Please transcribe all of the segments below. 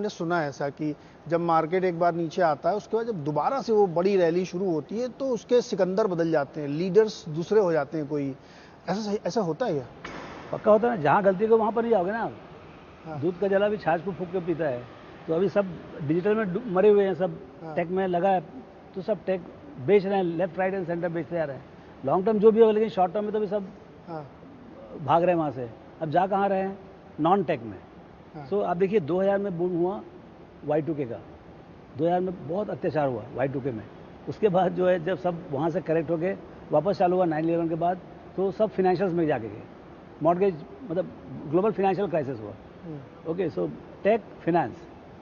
हमने सुना है ऐसा कि जब मार्केट एक बार नीचे आता है, उसके बाद जब दोबारा से वो बड़ी रैली शुरू होती है तो उसके सिकंदर बदल जाते हैं, लीडर्स दूसरे हो जाते हैं कोई, ऐसा होता है क्या? पक्का होता है ना, जहाँ गलती को वहाँ पर ही जाओगे ना आप। हाँ। दूध का जला भी छाछ को फूंक के पीता है। तो अभी सब डिजिटल में मरे हुए हैं, सब हाँ। टेक में लगा है, तो सब टेक बेच रहे हैं, लेफ्ट राइट एंड सेंटर बेचते जा रहे हैं। लॉन्ग टर्म जो भी होगा, लेकिन शॉर्ट टर्म में तो भी सब हाँ। भाग रहे हैं वहाँ से। अब जा कहाँ रहे हैं? नॉन टेक में। हाँ। सो आप देखिए 2000 में बूम हुआ Y2K का, 2000 में बहुत अत्याचार हुआ Y2K में। उसके बाद जो है जब सब वहाँ से करेक्ट होके वापस चालू हुआ 9/11 के बाद, तो सब फाइनेंशियल्स में जाके गए। मॉर्गेज मतलब ग्लोबल फाइनेंशियल क्राइसिस हुआ। ओके, सो टेक फाइनेंस,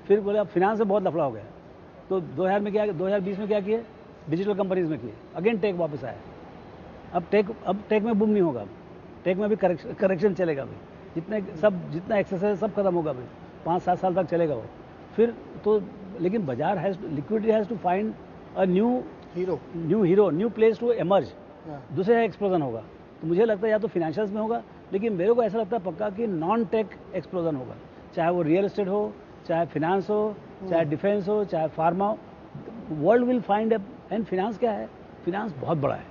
फिर बोले अब फाइनेंस में बहुत लफड़ा हो गया, तो 2020 में क्या किए? डिजिटल कंपनीज में किए, अगेन टेक वापस आया। अब टेक में बूम नहीं होगा, टेक में भी करेक्शन चलेगा भाई, जितना एक्सेस है सब खत्म होगा भाई, 5-7 साल तक चलेगा वो। फिर तो लेकिन बाजार liquidity has to find a new hero, new place to emerge, दूसरे एक्सप्लोजन होगा। तो मुझे लगता है या तो फाइनेंशियल्स में होगा, लेकिन मेरे को ऐसा लगता है पक्का कि नॉन टेक एक्सप्लोजन होगा, चाहे वो रियल एस्टेट हो, चाहे फिनेंस हो, चाहे डिफेंस हो, चाहे फार्मा हो। World will find and finance क्या है? फिनेंस बहुत बड़ा है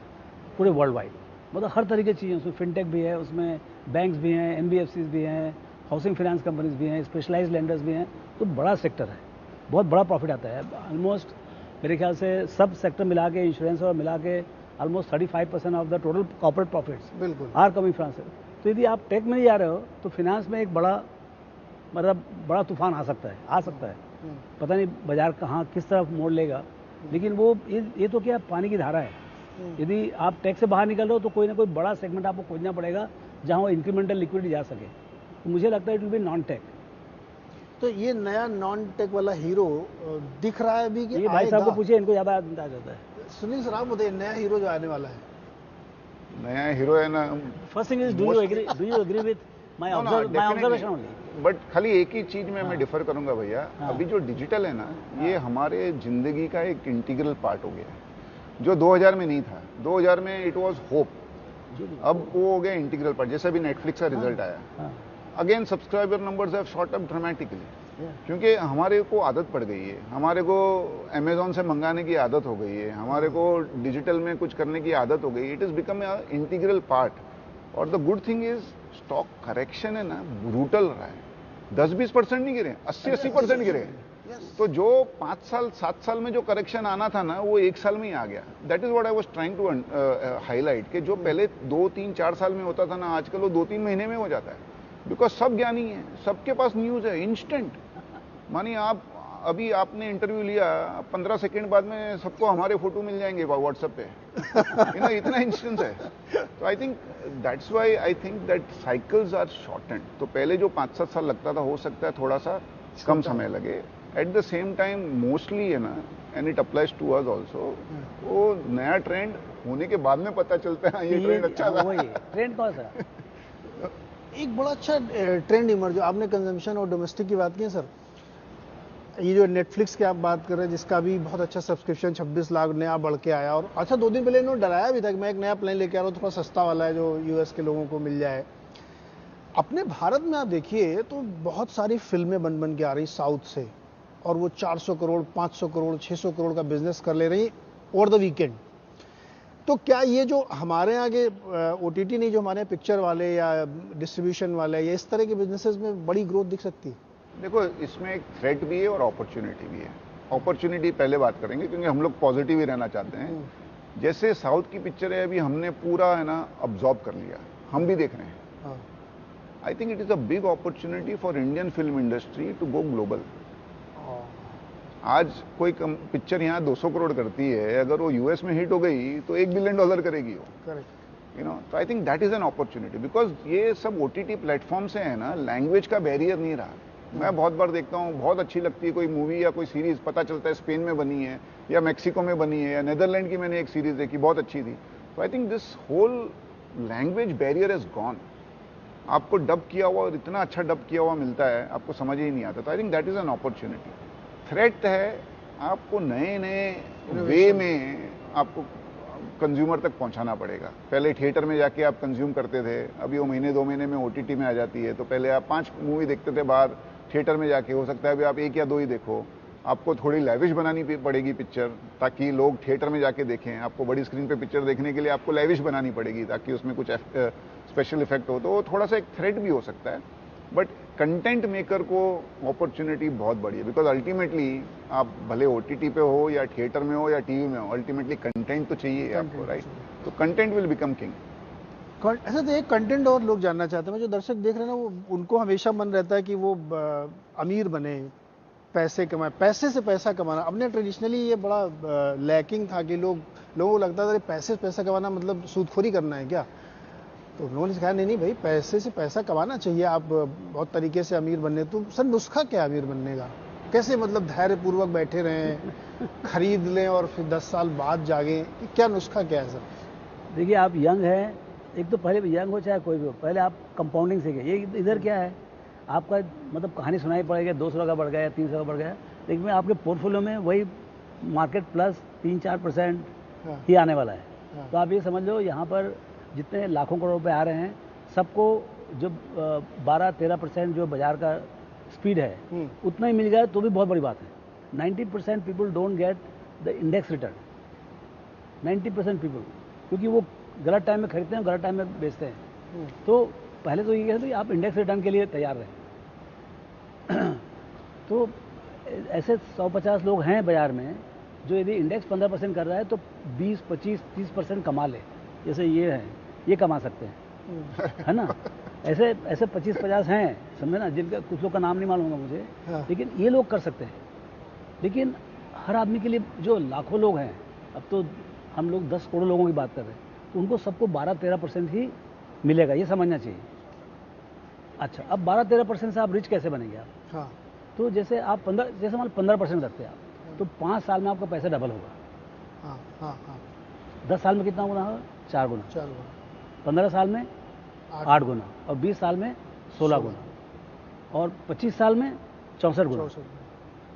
पूरे वर्ल्ड वाइड, मतलब हर तरीके की चीज़ें, उसमें फिनटेक भी है, उसमें बैंक्स भी हैं, NBFCs भी हैं, हाउसिंग फाइनेंस कंपनीज भी हैं, स्पेशलाइज्ड लेंडर्स भी हैं। तो बड़ा सेक्टर है, बहुत बड़ा प्रॉफिट आता है। ऑलमोस्ट मेरे ख्याल से सब सेक्टर मिला के, इंश्योरेंस और मिला के almost 35% of the total corporate profits बिल्कुल आर कमिंग फ्रॉम से। तो यदि आप टेक में नहीं जा रहे हो तो फिनेंस में एक बड़ा तूफान आ सकता है। पता नहीं बाजार कहाँ किस तरफ मोड़ लेगा, लेकिन वो ये तो क्या पानी की धारा है। यदि आप टेक से बाहर निकल रहे हो तो कोई ना कोई बड़ा सेगमेंट आपको खोजना पड़ेगा जहाँ वो इंक्रीमेंटल लिक्विडिटी जा सके। तो मुझे लगता है it will be non tech. तो ये नया नॉन टेक वाला हीरो दिख रहा है अभी कि ये भाई साहब को पूछिए, इनको ज़्यादा अंदाजा जाता है। सुनील सर आप बताइए, नया हीरो जो आने वाला है, नया हीरो है ना। First thing is, do you agree with my observation only? But खाली एक ही चीज में मैं डिफर करूंगा भैया। अभी जो डिजिटल है ना, ये हमारे जिंदगी का एक इंटीग्रल पार्ट हो गया है, जो 2000 में नहीं था। 2000 में इट वाज होप, अब वो हो गया इंटीग्रल पार्ट। जैसे अभी नेटफ्लिक्स का रिजल्ट आया, again subscriber numbers have shot up dramatically, क्योंकि हमारे को आदत पड़ गई है, हमारे को अमेजोन से मंगाने की आदत हो गई है, हमारे को डिजिटल में कुछ करने की आदत हो गई। It is become a integral part. और the good thing is stock correction है ना, ब्रूटल रहा है। 10-20% नहीं गिरे, 80-80% गिरे। तो जो 5 साल 7 साल में जो करेक्शन आना था ना, वो 1 साल में ही आ गया। That is what I was trying to highlight, कि जो पहले 2-3-4 साल में होता था ना, आजकल वो 2-3 महीने में हो जाता है। बिकॉज सब ज्ञानी है, सबके पास न्यूज है इंस्टेंट। मानिए आप अभी आपने इंटरव्यू लिया, 15 सेकंड बाद में सबको हमारे फोटो मिल जाएंगे व्हाट्सएप पे। इतना इंस्टेंस है। तो I think that's why I think that cycles are shortened. तो पहले जो 5-7 साल लगता था, हो सकता है थोड़ा सा कम समय लगे। At the same time mostly है ना, and it applies to us also, वो नया ट्रेंड होने के बाद में पता चलता है ये ट्रेंड अच्छा था। ट्रेंड कौन सा? एक बड़ा अच्छा ट्रेंड इमर्ज, आपने कंजम्पशन और डोमेस्टिक की बात की है सर, ये जो नेटफ्लिक्स की आप बात कर रहे हैं, जिसका भी बहुत अच्छा सब्सक्रिप्शन 26 लाख नया बढ़ के आया, और अच्छा 2 दिन पहले इन्होंने डराया भी था कि मैं एक नया प्लान लेके आ रहा हूँ, थोड़ा सस्ता वाला है, जो US के लोगों को मिल जाए। अपने भारत में आप देखिए तो बहुत सारी फिल्में बन के आ रही साउथ से, और वो 400 करोड़ 500 करोड़ 600 करोड़ का बिजनेस कर ले रही ओवर द वीकेंड। तो क्या ये जो हमारे आगे OTT नहीं, जो हमारे पिक्चर वाले या डिस्ट्रीब्यूशन वाले या इस तरह के बिजनेसेस में बड़ी ग्रोथ दिख सकती है? देखो, इसमें एक थ्रेट भी है और अपॉर्चुनिटी भी है। अपॉर्चुनिटी पहले बात करेंगे, क्योंकि हम लोग पॉजिटिव ही रहना चाहते हैं। जैसे साउथ की पिक्चर है, अभी हमने पूरा है ना अब्जॉर्ब कर लिया, हम भी देख रहे हैं। I think it is a big opportunity for Indian film industry to go global. आज कोई पिक्चर यहाँ 200 करोड़ करती है, अगर वो US में हिट हो गई तो $1 बिलियन करेगी वो। करेक्ट। तो I think that is an opportunity, because ये सब OTT प्लेटफॉर्म से है ना, लैंग्वेज का बैरियर नहीं रहा। मैं बहुत बार देखता हूँ, बहुत अच्छी लगती है कोई मूवी या कोई सीरीज, पता चलता है स्पेन में बनी है या मैक्सिको में बनी है या नेदरलैंड की मैंने एक सीरीज देखी, बहुत अच्छी थी। तो I think this whole language barrier is gone. आपको डब किया हुआ, और इतना अच्छा डब किया हुआ मिलता है, आपको समझ ही नहीं आता। तो I think that is an opportunity. Threat है, आपको नए नए वे में आपको कंज्यूमर तक पहुंचाना पड़ेगा। पहले थिएटर में जाके आप कंज्यूम करते थे, अभी वो महीने 2 महीने में OTT में आ जाती है। तो पहले आप 5 मूवी देखते थे बाहर, थिएटर में जाके, हो सकता है अभी आप 1 या 2 ही देखो, आपको थोड़ी लैविश बनानी पड़ेगी पिक्चर ताकि लोग थिएटर में जाके देखें। आपको बड़ी स्क्रीन पे पिक्चर देखने के लिए आपको लैविश बनानी पड़ेगी ताकि उसमें कुछ स्पेशल इफेक्ट हो, तो थोड़ा सा एक थ्रेट भी हो सकता है। बट कंटेंट मेकर को अपॉर्चुनिटी बहुत बड़ी है, बिकॉज अल्टीमेटली आप भले ओटीटी पे हो या थिएटर में हो या टीवी में हो, अल्टीमेटली कंटेंट तो चाहिए आपको, राइट? तो कंटेंट विल बिकम किंग। ऐसा तो एक कंटेंट और लोग जानना चाहते हैं, जो दर्शक देख रहे हैं ना, वो उनको हमेशा मन रहता है कि वो अमीर बने, पैसे कमाए, पैसे से पैसा कमाना। अपने ट्रेडिशनली ये बड़ा लैकिंग था कि लोगों को लगता था कि पैसे से पैसा कमाना मतलब सूदखोरी करना है क्या। तो उन्होंने कहा नहीं भाई, पैसे से पैसा कमाना चाहिए, आप बहुत तरीके से अमीर बनने। तो सर नुस्खा क्या है अमीर बनने का? कैसे मतलब धैर्यपूर्वक बैठे रहें, खरीद लें और फिर 10 साल बाद जागें, क्या नुस्खा क्या है सर? देखिए, आप यंग हैं, एक तो पहले यंग हो चाहे कोई भी हो, पहले आप कंपाउंडिंग सीखें। ये इधर क्या है, आपका मतलब कहानी सुनाई पड़ेगी, 200 का बढ़ गया या 300 का बढ़ गया, लेकिन आपके पोर्टफोलियो में वही मार्केट प्लस 3-4% ही आने वाला है। तो आप ये समझ लो, यहाँ पर जितने लाखों करोड़ रुपए आ रहे हैं, सबको जो 12-13% जो बाजार का स्पीड है उतना ही मिल गया तो भी बहुत बड़ी बात है। 90% people don't get the index return, 90% people, क्योंकि वो गलत टाइम में खरीदते हैं, गलत टाइम में बेचते हैं। तो पहले तो ये कहते हैं आप इंडेक्स रिटर्न के लिए तैयार रहें। तो ऐसे 150 लोग हैं बाजार में जो यदि इंडेक्स 15% कर रहा है तो 20, 25, 30% कमा ले, जैसे ये है, ये कमा सकते हैं, है ना? ऐसे 25-50 हैं, समझे ना, जिनका कुछ लोग का नाम नहीं मालूम होगा मुझे, लेकिन ये लोग कर सकते हैं। लेकिन हर आदमी के लिए जो लाखों लोग हैं, अब तो हम लोग 10 करोड़ लोगों की बात कर रहे हैं, तो उनको सबको 12-13% ही मिलेगा, ये समझना चाहिए। अच्छा, अब 12-13% से आप रिच कैसे बनेंगे आप? हाँ। तो जैसे आप 15% रखते हैं आप, तो 5 साल में आपका पैसा डबल होगा। हाँ हाँ हाँ। 10 साल में कितना गुना होगा? 4 गुना। 4 गुना। 15 साल में 8 गुना, और 20 साल में 16 गुना, और 25 साल में 64 गुना।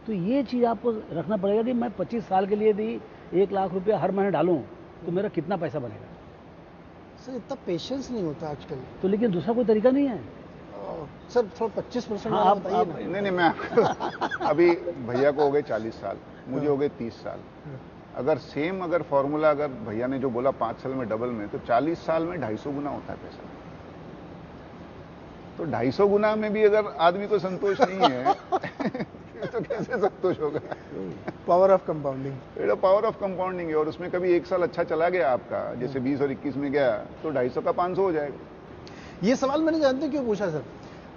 तो ये चीज़ आपको रखना पड़ेगा कि मैं 25 साल के लिए यदि 1 लाख रुपया हर महीने डालूं तो मेरा कितना पैसा बनेगा। सर इतना पेशेंस नहीं होता आजकल। तो लेकिन दूसरा कोई तरीका नहीं है सर। थोड़ा 25% हाँ, बताइए ना। नहीं, मैं अभी भैया को हो गए 40 साल, मुझे हो गए 30 साल। अगर फॉर्मूला अगर भैया ने जो बोला 5 साल में डबल में, तो 40 साल में 250 गुना होता है पैसा। तो 250 गुना में भी अगर आदमी को संतोष नहीं है तो कैसे संतोष होगा? Power of compounding. Power of compounding है, और उसमें कभी 1 साल अच्छा चला गया आपका, जैसे 20 और 21 में गया, तो 250 का 500 हो जाएगा। ये सवाल मैंने जानते क्यों पूछा सर?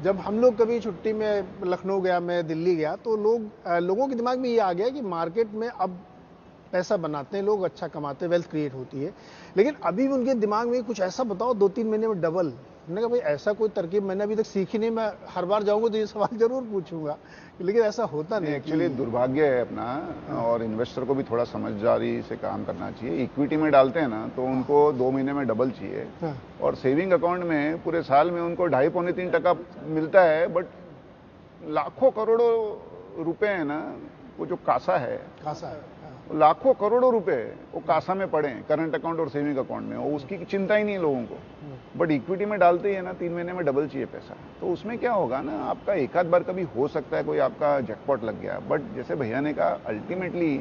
जब हम लोग कभी छुट्टी में लखनऊ गया, मैं दिल्ली गया, तो लोगों के दिमाग में ये आ गया कि मार्केट में अब पैसा बनाते हैं लोग, अच्छा कमाते हैं, वेल्थ क्रिएट होती है, लेकिन अभी भी उनके दिमाग में कुछ ऐसा बताओ 2-3 महीने में डबल। मैंने कहा भाई ऐसा कोई तरकीब मैंने अभी तक सीखी नहीं, मैं हर बार जाऊंगा तो ये सवाल जरूर पूछूंगा, लेकिन ऐसा होता नहीं। एक्चुअली दुर्भाग्य है अपना, और इन्वेस्टर को भी थोड़ा समझदारी से काम करना चाहिए। इक्विटी में डालते हैं ना, तो उनको 2 महीने में डबल चाहिए, और सेविंग अकाउंट में पूरे साल में उनको 2.5-3% मिलता है, बट लाखों करोड़ों रुपए है ना, वो जो कासा है, लाखों करोड़ों रुपए वो कासा में पड़े हैं, करंट अकाउंट और सेविंग अकाउंट में, और उसकी चिंता ही नहीं है लोगों को। बट इक्विटी में डालते ही है ना, 3 महीने में डबल चाहिए पैसा। तो उसमें क्या होगा ना, आपका एक आध बार कभी हो सकता है कोई आपका जैकपॉट लग गया, बट जैसे भैया ने कहा, अल्टीमेटली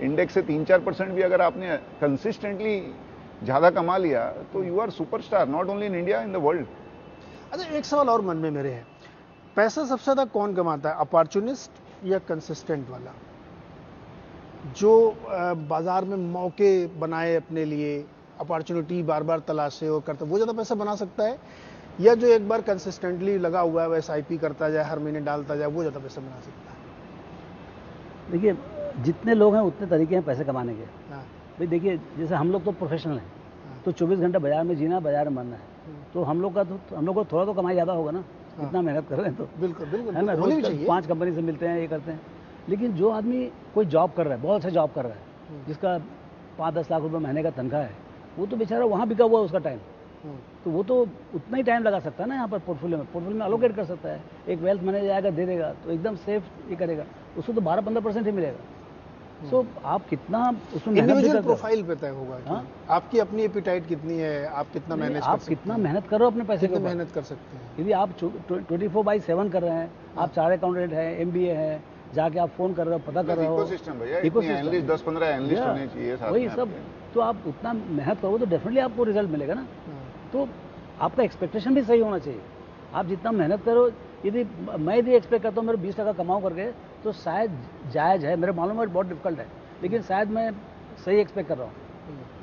इंडेक्स से 3-4% भी अगर आपने कंसिस्टेंटली ज्यादा कमा लिया, तो you are superstar, not only in India, in the world. अच्छा, एक सवाल और मन में मेरे है, पैसा सबसे ज्यादा कौन कमाता है, अपॉर्चुनिस्ट या कंसिस्टेंट वाला, जो बाजार में मौके बनाए अपने लिए, अपॉर्चुनिटी बार बार तलाशे और करता, वो ज़्यादा पैसा बना सकता है, या जो एक बार कंसिस्टेंटली लगा हुआ है, SIP करता जाए, हर महीने डालता जाए, वो ज़्यादा पैसा बना सकता है? देखिए, जितने लोग हैं उतने तरीके हैं पैसे कमाने के। भाई देखिए, जैसे हम लोग तो प्रोफेशनल हैं, तो 24 घंटे बाजार में जीना, बाजार में मरना है, तो हम लोग को थोड़ा तो कमाई ज़्यादा होगा ना, इतना मेहनत कर रहे हैं तो। बिल्कुल बिल्कुल, है ना, रोज 5 कंपनी से मिलते हैं, ये करते हैं। लेकिन जो आदमी कोई जॉब कर रहा है, बहुत अच्छा जॉब कर रहा है, जिसका 5-10 लाख रुपए महीने का तनख्वाह है, वो तो बेचारा वहाँ बिका हुआ है उसका टाइम, तो वो तो उतना ही टाइम लगा सकता है ना यहाँ पर पोर्टफोलियो में अलोकेट कर सकता है। एक वेल्थ मैनेजर आएगा, दे देगा, तो एकदम सेफ ये करेगा, उसको तो 12-15% ही मिलेगा। सो आप कितना उसमें मेहनत भी इंडिविजुअल करते हो। प्रोफाइल पे तय होगा कि हाँ? आपकी अपनी एपिटाइट कितनी है, आप कितना नहीं, मैनेज कर आप सकते कितना हैं, मेहनत कर रहे हो अपने पैसे के कितनी ऊपर। मेहनत कर सकते हैं। यदि आप 24/7 कर रहे हैं, आप चार्ट अकाउंटेंट हैं, MBA है, जाके आप फोन कर रहे हो, पता कर रहे हो, इकोसिस्टम भैया, Ecosystem। एनालिस्ट 10-15 एनालिस्ट Yeah, होने चाहिए साथ वही में सब। आपके। तो आप उतना मेहनत करोगे तो डेफिनेटली आपको रिजल्ट मिलेगा ना। हाँ, तो आपका एक्सपेक्टेशन भी सही होना चाहिए। आप जितना मेहनत करो, यदि मैं यदि एक्सपेक्ट करता हूँ मेरे 20% कमाऊँ करके, तो शायद जायज़ है, मेरे मालूम है बहुत डिफिकल्ट है, लेकिन शायद मैं सही एक्सपेक्ट कर रहा हूँ।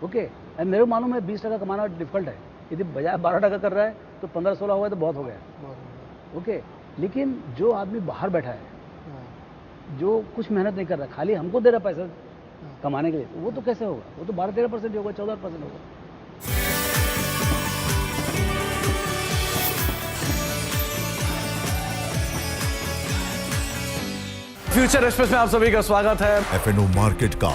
ओके, मेरे मालूम है 20% कमाना डिफिकल्ट है, यदि बजाय 12% कर रहा है तो 15-16 हुआ तो बहुत हो गया। बहुत बढ़िया। ओके, लेकिन जो आदमी बाहर बैठा है, हाँ, जो कुछ मेहनत नहीं कर रहा, खाली हमको दे रहा पैसा कमाने के लिए, वो तो कैसे होगा? वो तो 12-13% होगा, 14% होगा। फ्यूचर एक्सप्रेस में आप सभी का स्वागत है। FNO मार्केट का